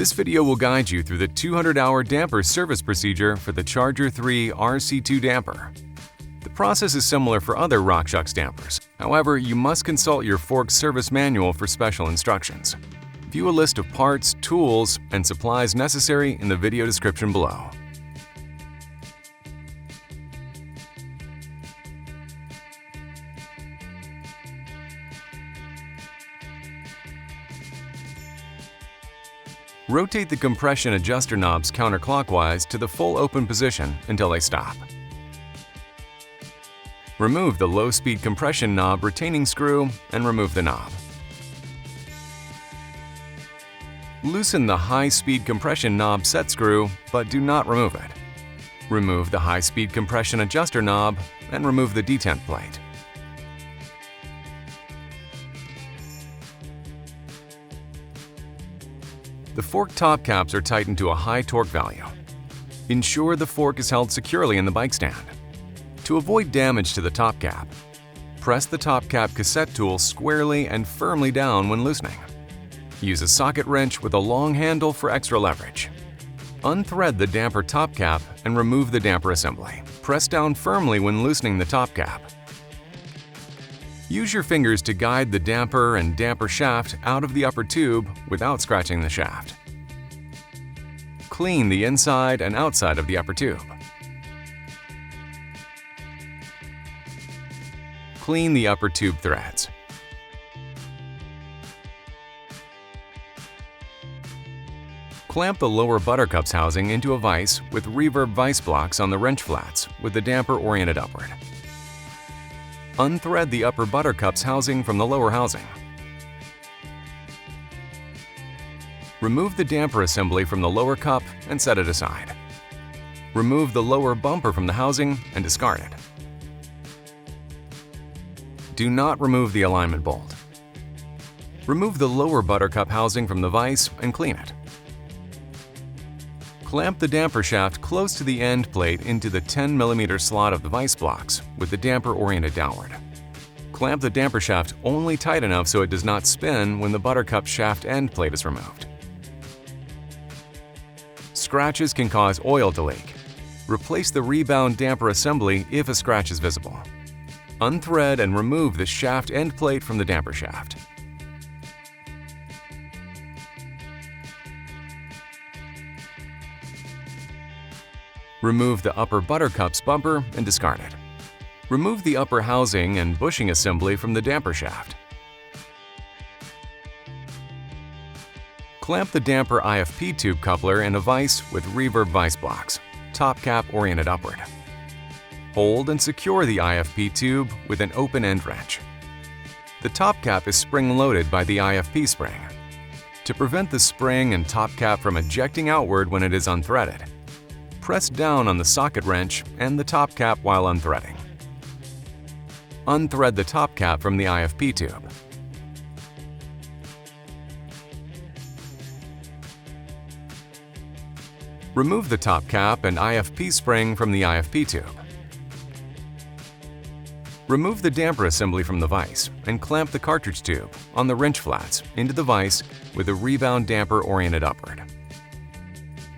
This video will guide you through the 200-hour damper service procedure for the Charger 3 RC2 damper. The process is similar for other RockShox dampers. However, you must consult your fork service manual for special instructions. View a list of parts, tools, and supplies necessary in the video description below. Rotate the compression adjuster knobs counterclockwise to the full open position until they stop. Remove the low-speed compression knob retaining screw and remove the knob. Loosen the high-speed compression knob set screw, but do not remove it. Remove the high-speed compression adjuster knob and remove the detent plate. The fork top caps are tightened to a high torque value. Ensure the fork is held securely in the bike stand. To avoid damage to the top cap, press the top cap cassette tool squarely and firmly down when loosening. Use a socket wrench with a long handle for extra leverage. Unthread the damper top cap and remove the damper assembly. Press down firmly when loosening the top cap. Use your fingers to guide the damper and damper shaft out of the upper tube without scratching the shaft. Clean the inside and outside of the upper tube. Clean the upper tube threads. Clamp the lower buttercups housing into a vise with reverb vise blocks on the wrench flats with the damper oriented upward. Unthread the upper buttercups housing from the lower housing. Remove the damper assembly from the lower cup and set it aside. Remove the lower bumper from the housing and discard it. Do not remove the alignment bolt. Remove the lower buttercup housing from the vise and clean it. Clamp the damper shaft close to the end plate into the 10mm slot of the vise blocks with the damper oriented downward. Clamp the damper shaft only tight enough so it does not spin when the buttercup shaft end plate is removed. Scratches can cause oil to leak. Replace the rebound damper assembly if a scratch is visible. Unthread and remove the shaft end plate from the damper shaft. Remove the upper buttercups bumper and discard it. Remove the upper housing and bushing assembly from the damper shaft. Clamp the damper IFP tube coupler in a vise with reverb vise blocks, top cap oriented upward. Hold and secure the IFP tube with an open end wrench. The top cap is spring-loaded by the IFP spring. To prevent the spring and top cap from ejecting outward when it is unthreaded, press down on the socket wrench and the top cap while unthreading. Unthread the top cap from the IFP tube. Remove the top cap and IFP spring from the IFP tube. Remove the damper assembly from the vise and clamp the cartridge tube on the wrench flats into the vise with a rebound damper oriented upward.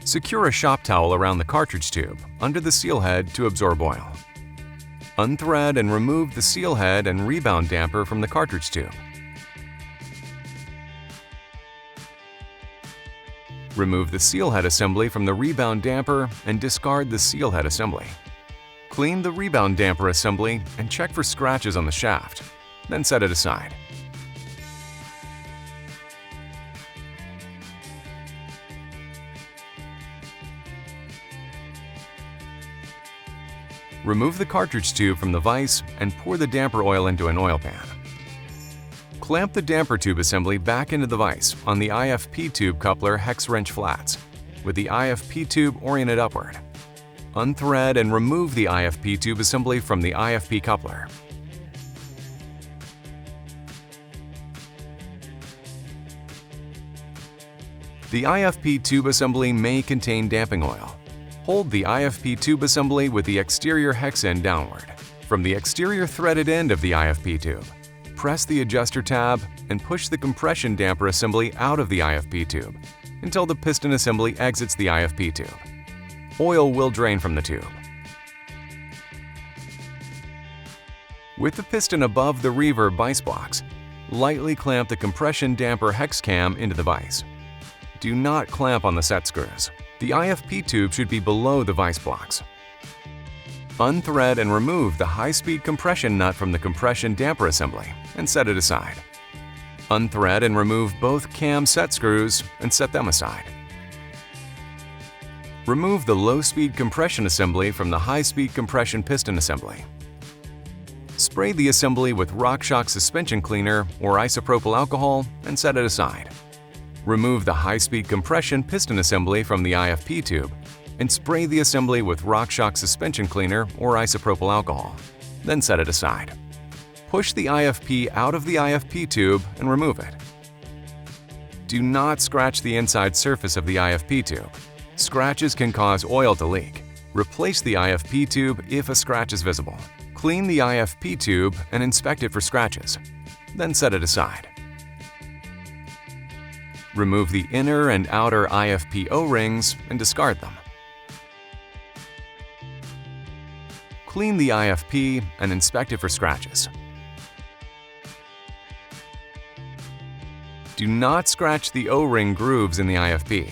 Secure a shop towel around the cartridge tube under the seal head to absorb oil. Unthread and remove the seal head and rebound damper from the cartridge tube. Remove the seal head assembly from the rebound damper and discard the seal head assembly. Clean the rebound damper assembly and check for scratches on the shaft, then set it aside. Remove the cartridge tube from the vise and pour the damper oil into an oil pan. Clamp the damper tube assembly back into the vise on the IFP tube coupler hex wrench flats with the IFP tube oriented upward. Unthread and remove the IFP tube assembly from the IFP coupler. The IFP tube assembly may contain damping oil. Hold the IFP tube assembly with the exterior hex end downward. From the exterior threaded end of the IFP tube, press the adjuster tab and push the compression damper assembly out of the IFP tube until the piston assembly exits the IFP tube. Oil will drain from the tube. With the piston above the reverb vice blocks, lightly clamp the compression damper hex cam into the vise. Do not clamp on the set screws. The IFP tube should be below the vice blocks. Unthread and remove the high-speed compression nut from the compression damper assembly and set it aside. Unthread and remove both cam set screws and set them aside. Remove the low-speed compression assembly from the high-speed compression piston assembly. Spray the assembly with RockShox suspension cleaner or isopropyl alcohol and set it aside. Remove the high-speed compression piston assembly from the IFP tube and spray the assembly with RockShox suspension cleaner or isopropyl alcohol, then set it aside. Push the IFP out of the IFP tube and remove it. Do not scratch the inside surface of the IFP tube. Scratches can cause oil to leak. Replace the IFP tube if a scratch is visible. Clean the IFP tube and inspect it for scratches, then set it aside. Remove the inner and outer IFP O-rings and discard them. Clean the IFP and inspect it for scratches. Do not scratch the O-ring grooves in the IFP.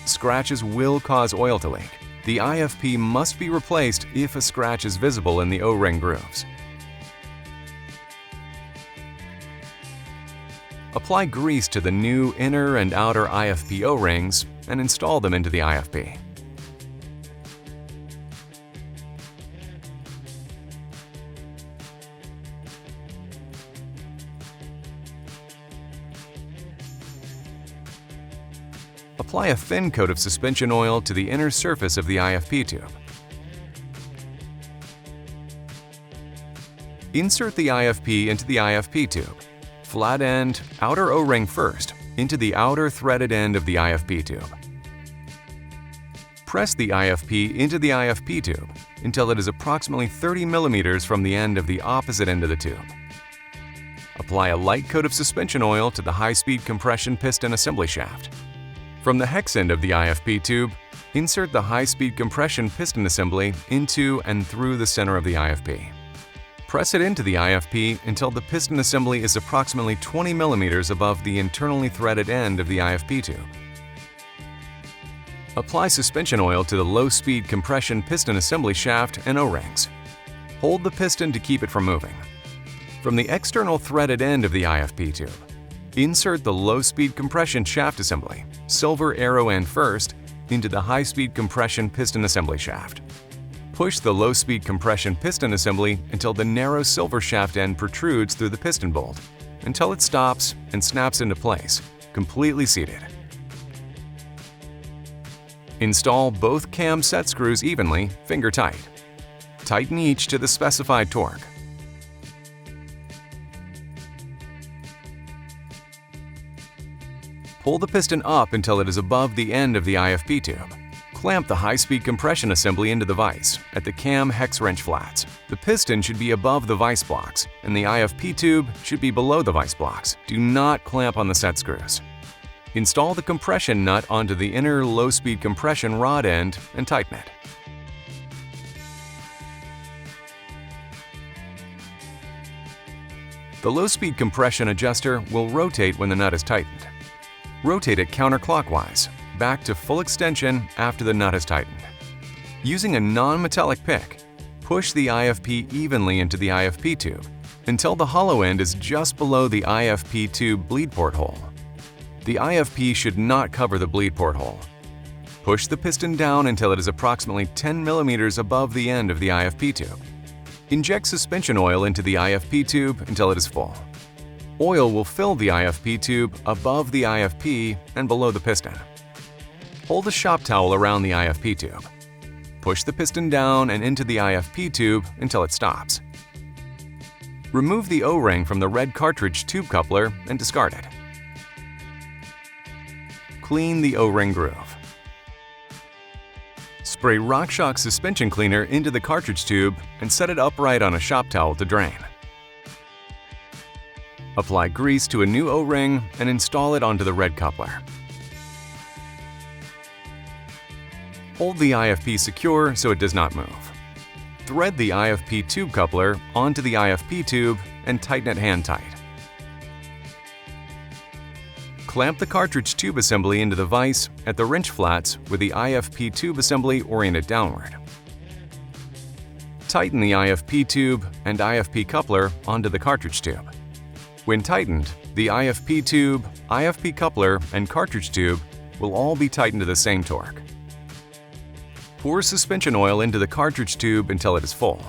Scratches will cause oil to leak. The IFP must be replaced if a scratch is visible in the O-ring grooves. Apply grease to the new inner and outer IFP O-rings and install them into the IFP. Apply a thin coat of suspension oil to the inner surface of the IFP tube. Insert the IFP into the IFP tube. Flat end, outer O-ring first, into the outer threaded end of the IFP tube. Press the IFP into the IFP tube until it is approximately 30 mm from the end of the opposite end of the tube. Apply a light coat of suspension oil to the high-speed compression piston assembly shaft. From the hex end of the IFP tube, insert the high-speed compression piston assembly into and through the center of the IFP. Press it into the IFP until the piston assembly is approximately 20 mm above the internally threaded end of the IFP tube. Apply suspension oil to the low-speed compression piston assembly shaft and O-rings. Hold the piston to keep it from moving. From the external threaded end of the IFP tube, insert the low-speed compression shaft assembly, silver arrow end first, into the high-speed compression piston assembly shaft. Push the low-speed compression piston assembly until the narrow silver shaft end protrudes through the piston bolt, until it stops and snaps into place, completely seated. Install both cam set screws evenly, finger tight. Tighten each to the specified torque. Pull the piston up until it is above the end of the IFP tube. Clamp the high-speed compression assembly into the vise at the cam hex wrench flats. The piston should be above the vise blocks, and the IFP tube should be below the vise blocks. Do not clamp on the set screws. Install the compression nut onto the inner low-speed compression rod end and tighten it. The low-speed compression adjuster will rotate when the nut is tightened. Rotate it counterclockwise, back to full extension after the nut is tightened. Using a non-metallic pick, push the IFP evenly into the IFP tube until the hollow end is just below the IFP tube bleed port hole. The IFP should not cover the bleed port hole. Push the piston down until it is approximately 10 mm above the end of the IFP tube. Inject suspension oil into the IFP tube until it is full. Oil will fill the IFP tube above the IFP and below the piston. Hold a shop towel around the IFP tube. Push the piston down and into the IFP tube until it stops. Remove the O-ring from the red cartridge tube coupler and discard it. Clean the O-ring groove. Spray RockShox suspension cleaner into the cartridge tube and set it upright on a shop towel to drain. Apply grease to a new O-ring and install it onto the red coupler. Hold the IFP secure so it does not move. Thread the IFP tube coupler onto the IFP tube and tighten it hand tight. Clamp the cartridge tube assembly into the vise at the wrench flats with the IFP tube assembly oriented downward. Tighten the IFP tube and IFP coupler onto the cartridge tube. When tightened, the IFP tube, IFP coupler, and cartridge tube will all be tightened to the same torque. Pour suspension oil into the cartridge tube until it is full.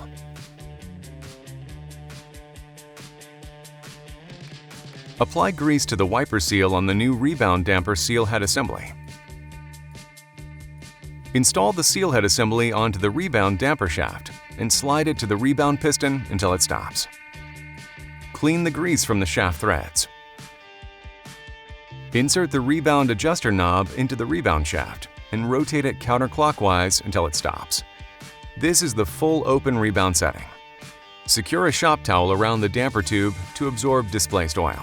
Apply grease to the wiper seal on the new rebound damper seal head assembly. Install the seal head assembly onto the rebound damper shaft and slide it to the rebound piston until it stops. Clean the grease from the shaft threads. Insert the rebound adjuster knob into the rebound shaft and rotate it counterclockwise until it stops. This is the full open rebound setting. Secure a shop towel around the damper tube to absorb displaced oil.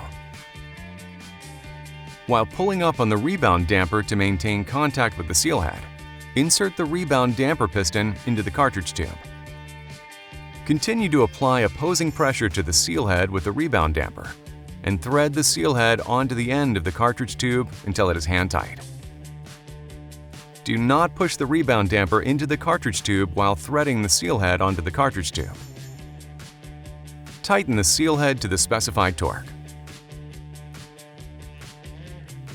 While pulling up on the rebound damper to maintain contact with the seal head, insert the rebound damper piston into the cartridge tube. Continue to apply opposing pressure to the seal head with the rebound damper and thread the seal head onto the end of the cartridge tube until it is hand tight. Do not push the rebound damper into the cartridge tube while threading the seal head onto the cartridge tube. Tighten the seal head to the specified torque.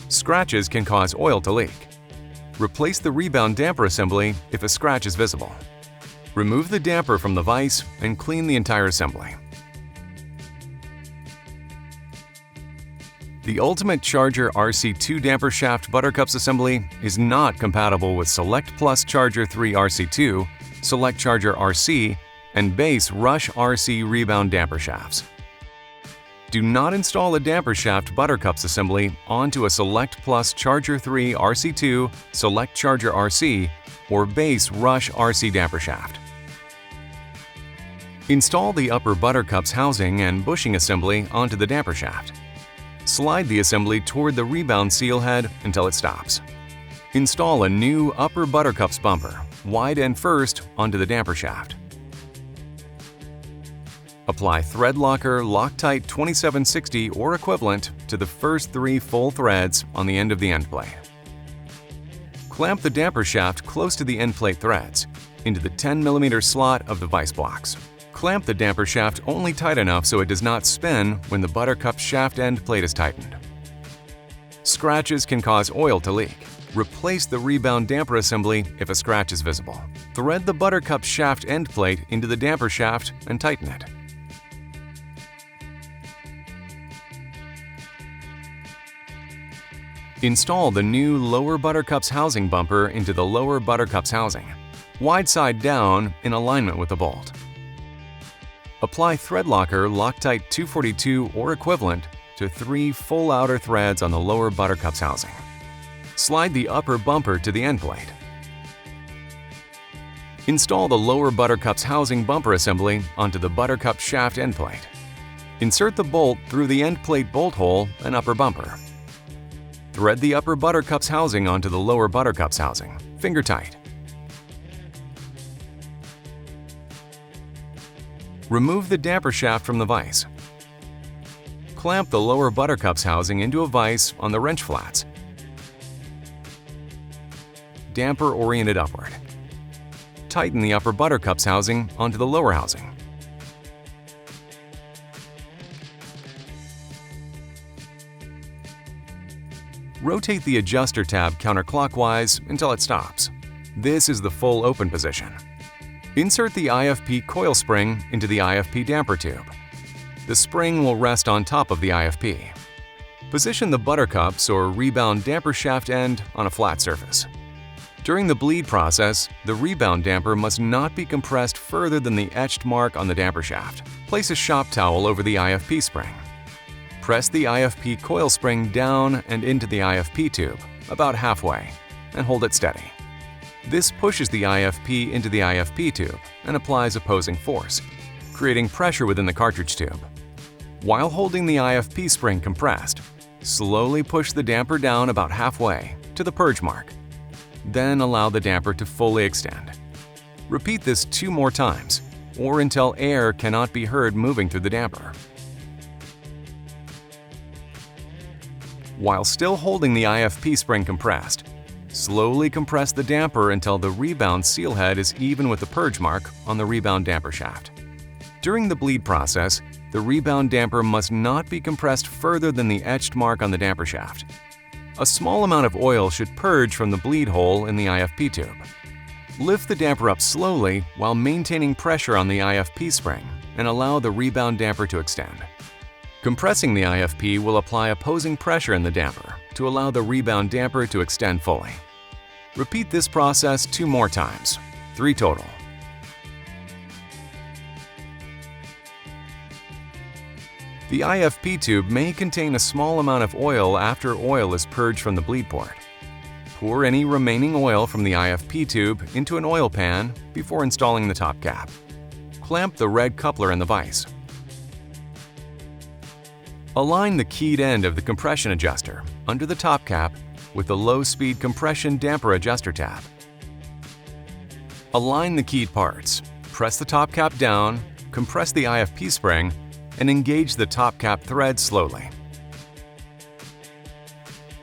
Scratches can cause oil to leak. Replace the rebound damper assembly if a scratch is visible. Remove the damper from the vise and clean the entire assembly. The Ultimate Charger RC2 damper shaft buttercups assembly is not compatible with Select Plus Charger 3 RC2, Select Charger RC, and base Rush RC rebound damper shafts. Do not install a damper shaft buttercups assembly onto a Select Plus Charger 3 RC2, Select Charger RC, or base Rush RC damper shaft. Install the upper buttercups housing and bushing assembly onto the damper shaft. Slide the assembly toward the rebound seal head until it stops. Install a new upper buttercups bumper, wide end first, onto the damper shaft. Apply thread locker Loctite 2760 or equivalent to the first 3 full threads on the end of the end plate. Clamp the damper shaft close to the end plate threads into the 10mm slot of the vise blocks. Clamp the damper shaft only tight enough so it does not spin when the buttercup shaft end plate is tightened. Scratches can cause oil to leak. Replace the rebound damper assembly if a scratch is visible. Thread the buttercup shaft end plate into the damper shaft and tighten it. Install the new lower buttercups housing bumper into the lower buttercups housing, wide side down in alignment with the bolt. Apply thread locker Loctite 242 or equivalent to 3 full outer threads on the lower buttercups housing. Slide the upper bumper to the end plate. Install the lower buttercups housing bumper assembly onto the buttercup shaft end plate. Insert the bolt through the end plate bolt hole and upper bumper. Thread the upper buttercups housing onto the lower buttercups housing, finger tight. Remove the damper shaft from the vise. Clamp the lower buttercups housing into a vise on the wrench flats. Damper oriented upward. Tighten the upper buttercups housing onto the lower housing. Rotate the adjuster tab counterclockwise until it stops. This is the full open position. Insert the IFP coil spring into the IFP damper tube. The spring will rest on top of the IFP. Position the buttercups or rebound damper shaft end on a flat surface. During the bleed process, the rebound damper must not be compressed further than the etched mark on the damper shaft. Place a shop towel over the IFP spring. Press the IFP coil spring down and into the IFP tube, about halfway, and hold it steady. This pushes the IFP into the IFP tube and applies opposing force, creating pressure within the cartridge tube. While holding the IFP spring compressed, slowly push the damper down about halfway to the purge mark. then allow the damper to fully extend. Repeat this 2 more times, or until air cannot be heard moving through the damper. While still holding the IFP spring compressed, slowly compress the damper until the rebound seal head is even with the purge mark on the rebound damper shaft. During the bleed process, the rebound damper must not be compressed further than the etched mark on the damper shaft. A small amount of oil should purge from the bleed hole in the IFP tube. Lift the damper up slowly while maintaining pressure on the IFP spring and allow the rebound damper to extend. Compressing the IFP will apply opposing pressure in the damper to allow the rebound damper to extend fully. Repeat this process 2 more times, 3 total. The IFP tube may contain a small amount of oil after oil is purged from the bleed port. Pour any remaining oil from the IFP tube into an oil pan before installing the top cap. Clamp the red coupler in the vise. Align the keyed end of the compression adjuster under the top cap with the low-speed compression damper adjuster tab. Align the keyed parts. Press the top cap down, compress the IFP spring, and engage the top cap thread slowly.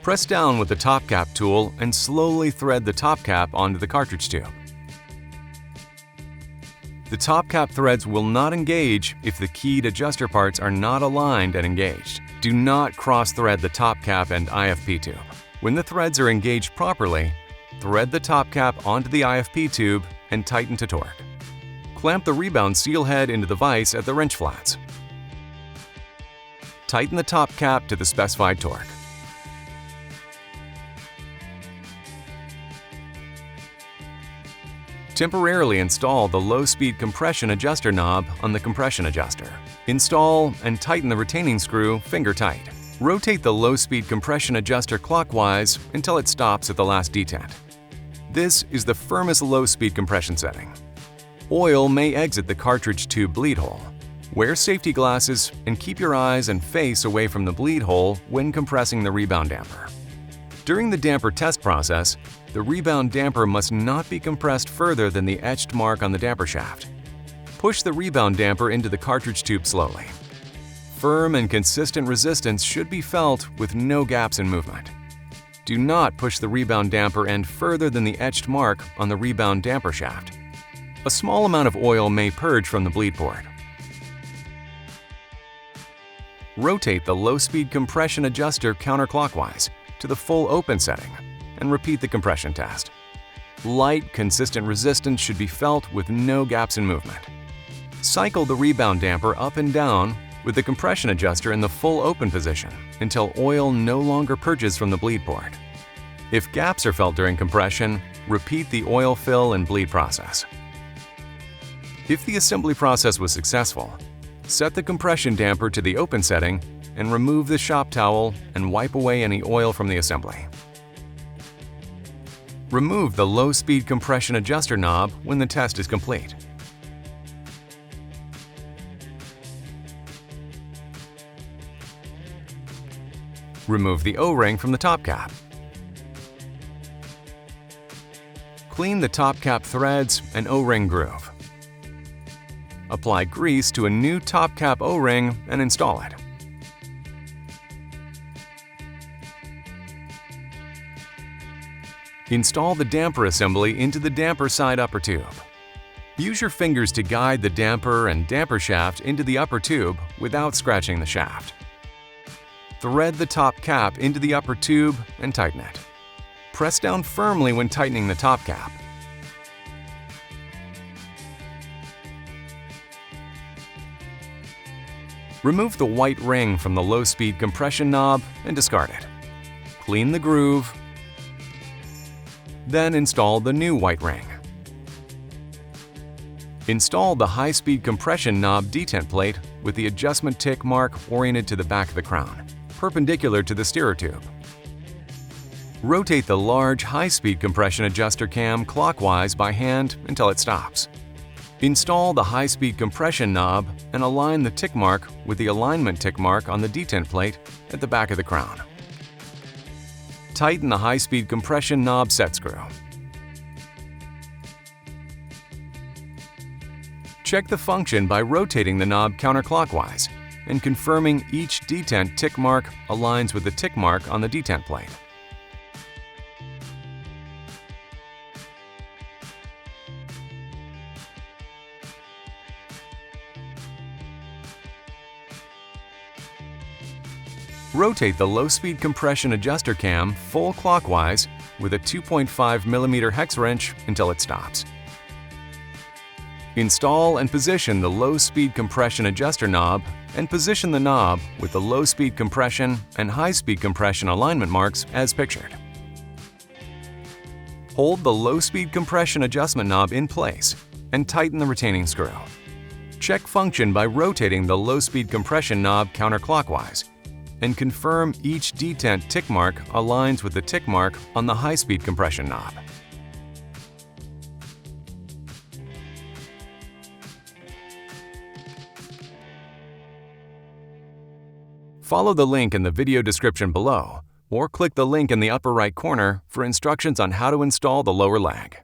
Press down with the top cap tool and slowly thread the top cap onto the cartridge tube. The top cap threads will not engage if the keyed adjuster parts are not aligned and engaged. Do not cross-thread the top cap and IFP tube. When the threads are engaged properly, thread the top cap onto the IFP tube and tighten to torque. Clamp the rebound seal head into the vise at the wrench flats. Tighten the top cap to the specified torque. Temporarily install the low-speed compression adjuster knob on the compression adjuster. Install and tighten the retaining screw finger tight. Rotate the low-speed compression adjuster clockwise until it stops at the last detent. This is the firmest low-speed compression setting. Oil may exit the cartridge tube bleed hole. Wear safety glasses and keep your eyes and face away from the bleed hole when compressing the rebound damper. During the damper test process, the rebound damper must not be compressed further than the etched mark on the damper shaft. Push the rebound damper into the cartridge tube slowly. Firm and consistent resistance should be felt with no gaps in movement. Do not push the rebound damper end further than the etched mark on the rebound damper shaft. A small amount of oil may purge from the bleed port. Rotate the low-speed compression adjuster counterclockwise to the full open setting and repeat the compression test. Light, consistent resistance should be felt with no gaps in movement. Cycle the rebound damper up and down with the compression adjuster in the full open position until oil no longer purges from the bleed port. If gaps are felt during compression, repeat the oil fill and bleed process. If the assembly process was successful, set the compression damper to the open setting and remove the shop towel and wipe away any oil from the assembly. Remove the low-speed compression adjuster knob when the test is complete. Remove the O-ring from the top cap. Clean the top cap threads and O-ring groove. Apply grease to a new top cap O-ring and install it. Install the damper assembly into the damper side upper tube. Use your fingers to guide the damper and damper shaft into the upper tube without scratching the shaft. Thread the top cap into the upper tube and tighten it. Press down firmly when tightening the top cap. Remove the white ring from the low-speed compression knob and discard it. Clean the groove. Then install the new white ring. Install the high-speed compression knob detent plate with the adjustment tick mark oriented to the back of the crown, perpendicular to the steerer tube. Rotate the large high-speed compression adjuster cam clockwise by hand until it stops. Install the high-speed compression knob and align the tick mark with the alignment tick mark on the detent plate at the back of the crown. Tighten the high-speed compression knob set screw. Check the function by rotating the knob counterclockwise and confirming each detent tick mark aligns with the tick mark on the detent plate. Rotate the low-speed compression adjuster cam full clockwise with a 2.5mm hex wrench until it stops. Install and position the low-speed compression adjuster knob and position the knob with the low-speed compression and high-speed compression alignment marks as pictured. Hold the low-speed compression adjustment knob in place and tighten the retaining screw. Check function by rotating the low-speed compression knob counterclockwise and confirm each detent tick mark aligns with the tick mark on the high-speed compression knob. Follow the link in the video description below, or click the link in the upper right corner for instructions on how to install the lower leg.